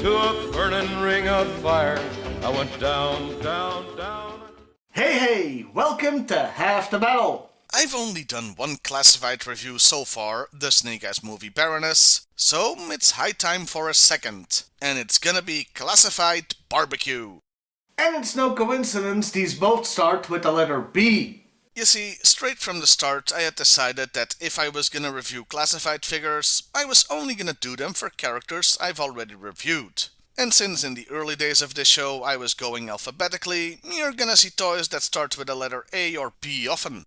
to a burning ring of fire. I went down, down, down. Hey, welcome to Half the Battle. I've only done one classified review so far, the Snake Eyes movie Baroness, so it's high time for a second. And it's gonna be Classified Barbecue. And it's no coincidence these both start with the letter B. You see, straight from the start I had decided that if I was gonna review classified figures, I was only gonna do them for characters I've already reviewed. And since in the early days of this show I was going alphabetically, you're gonna see toys that start with the letter A or B often.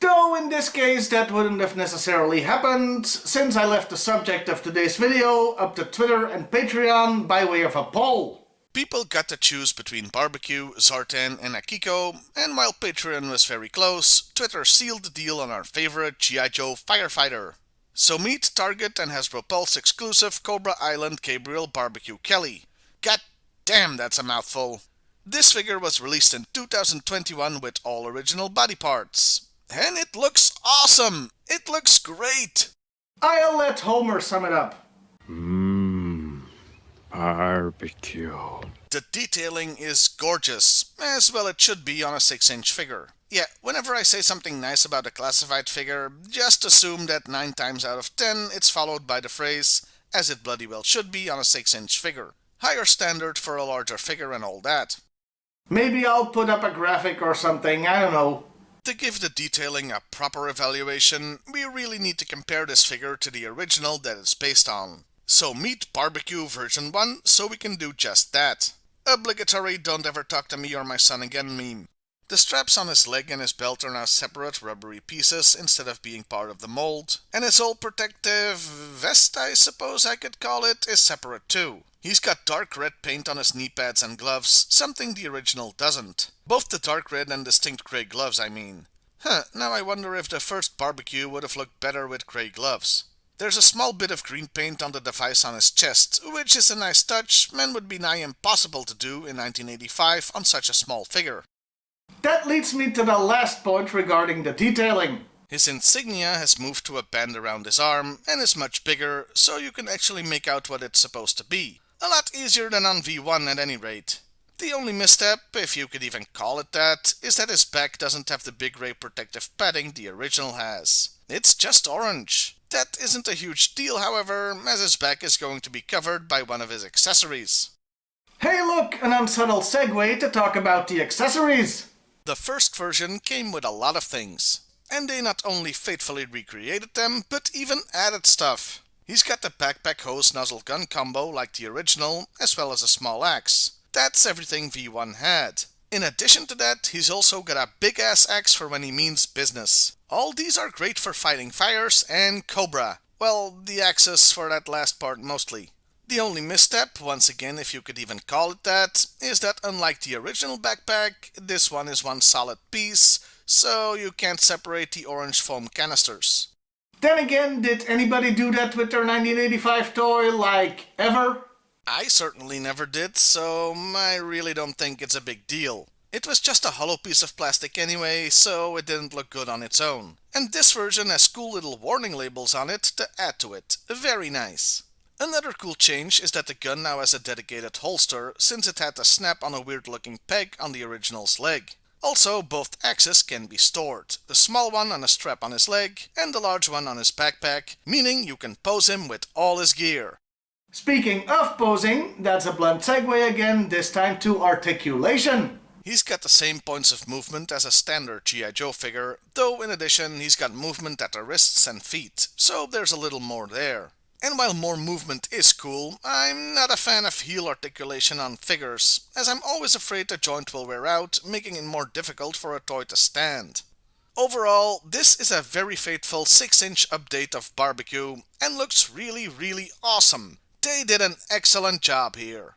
Though in this case that wouldn't have necessarily happened, since I left the subject of today's video up to Twitter and Patreon by way of a poll. People got to choose between Barbecue, Zartan and Akiko, and while Patreon was very close, Twitter sealed the deal on our favorite G.I.Joe firefighter. So meet Target and Hasbro Pulse exclusive Cobra Island Gabriel Barbecue Kelly. God damn, that's a mouthful. This figure was released in 2021 with all original body parts. And it looks awesome! It looks great! I'll let Homer sum it up. Barbecue. The detailing is gorgeous, as well it should be on a 6-inch figure. Yeah, whenever I say something nice about a classified figure, just assume that 9 times out of 10 it's followed by the phrase, as it bloody well should be on a 6-inch figure. Higher standard for a larger figure and all that. Maybe I'll put up a graphic or something, I don't know. To give the detailing a proper evaluation, we really need to compare this figure to the original that it's based on. So meet Barbecue version 1 so we can do just that. Obligatory don't ever talk to me or my son again meme. The straps on his leg and his belt are now separate rubbery pieces instead of being part of the mold, and his whole protective vest, I suppose I could call it, is separate too. He's got dark red paint on his knee pads and gloves, something the original doesn't. Both the dark red and distinct grey gloves, I mean. Now I wonder if the first Barbecue would have looked better with grey gloves. There's a small bit of green paint on the device on his chest, which is a nice touch and would be nigh impossible to do in 1985 on such a small figure. That leads me to the last point regarding the detailing. His insignia has moved to a band around his arm and is much bigger, so you can actually make out what it's supposed to be. A lot easier than on V1 at any rate. The only misstep, if you could even call it that, is that his back doesn't have the big ray protective padding the original has. It's just orange. That isn't a huge deal, however, as his back is going to be covered by one of his accessories. Hey look, an unsubtle segue to talk about the accessories. The first version came with a lot of things, and they not only faithfully recreated them, but even added stuff. He's got the backpack hose nozzle gun combo like the original, as well as a small axe. That's everything V1 had. In addition to that, he's also got a big-ass axe for when he means business. All these are great for fighting fires and Cobra. Well, the axes for that last part mostly. The only misstep, once again if you could even call it that, is that unlike the original backpack, this one is one solid piece, so you can't separate the orange foam canisters. Then again, did anybody do that with their 1985 toy, like, ever? I certainly never did, so I really don't think it's a big deal. It was just a hollow piece of plastic anyway, so it didn't look good on its own. And this version has cool little warning labels on it to add to it. Very nice. Another cool change is that the gun now has a dedicated holster, since it had to snap on a weird looking peg on the original's leg. Also, both axes can be stored, the small one on a strap on his leg, and the large one on his backpack, meaning you can pose him with all his gear. Speaking of posing, that's a blunt segue again, this time to articulation. He's got the same points of movement as a standard G.I. Joe figure, though in addition he's got movement at the wrists and feet, so there's a little more there. And while more movement is cool, I'm not a fan of heel articulation on figures, as I'm always afraid the joint will wear out, making it more difficult for a toy to stand. Overall, this is a very faithful 6-inch update of Barbecue, and looks really awesome. They did an excellent job here.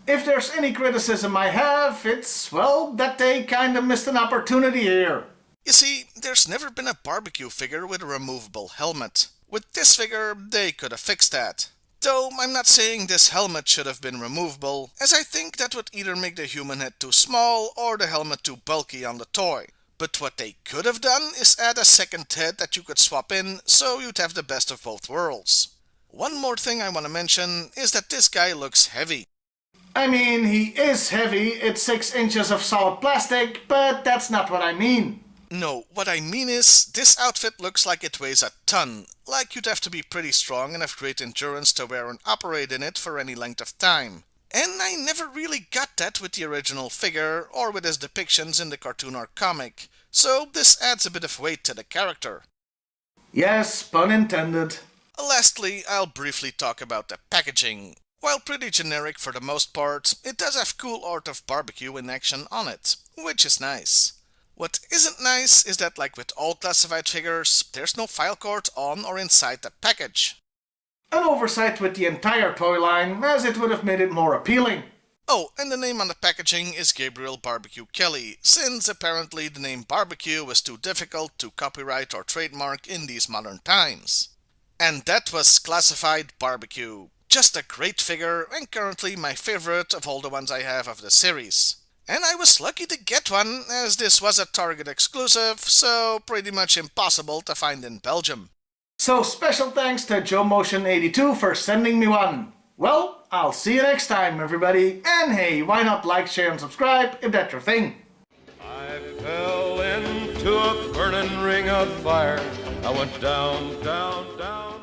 If there's any criticism I have, it's, well, that they kinda missed an opportunity here. You see, there's never been a Barbecue figure with a removable helmet. With this figure, they could have fixed that. Though I'm not saying this helmet should have been removable, as I think that would either make the human head too small or the helmet too bulky on the toy. But what they could have done is add a second head that you could swap in, so you'd have the best of both worlds. One more thing I want to mention is that this guy looks heavy. I mean, he is heavy, it's 6 inches of solid plastic, but that's not what I mean. No, what I mean is, this outfit looks like it weighs a ton, like you'd have to be pretty strong and have great endurance to wear and operate in it for any length of time. And I never really got that with the original figure, or with his depictions in the cartoon or comic, so this adds a bit of weight to the character. Yes, pun intended. Lastly, I'll briefly talk about the packaging. While pretty generic for the most part, it does have cool art of barbecue in action on it, which is nice. What isn't nice is that, like with all classified figures, there's no file card on or inside the package. An oversight with the entire toy line, as it would have made it more appealing. Oh, and the name on the packaging is Gabriel Barbecue Kelly, since apparently the name barbecue was too difficult to copyright or trademark in these modern times. And that was Classified Barbecue. Just a great figure, and currently my favorite of all the ones I have of the series. And I was lucky to get one, as this was a Target exclusive, so pretty much impossible to find in Belgium. So special thanks to JoeMotion82 for sending me one. Well, I'll see you next time, everybody. And hey, why not like, share, and subscribe if that's your thing? I fell into a burning ring of fire. I went down, down, down.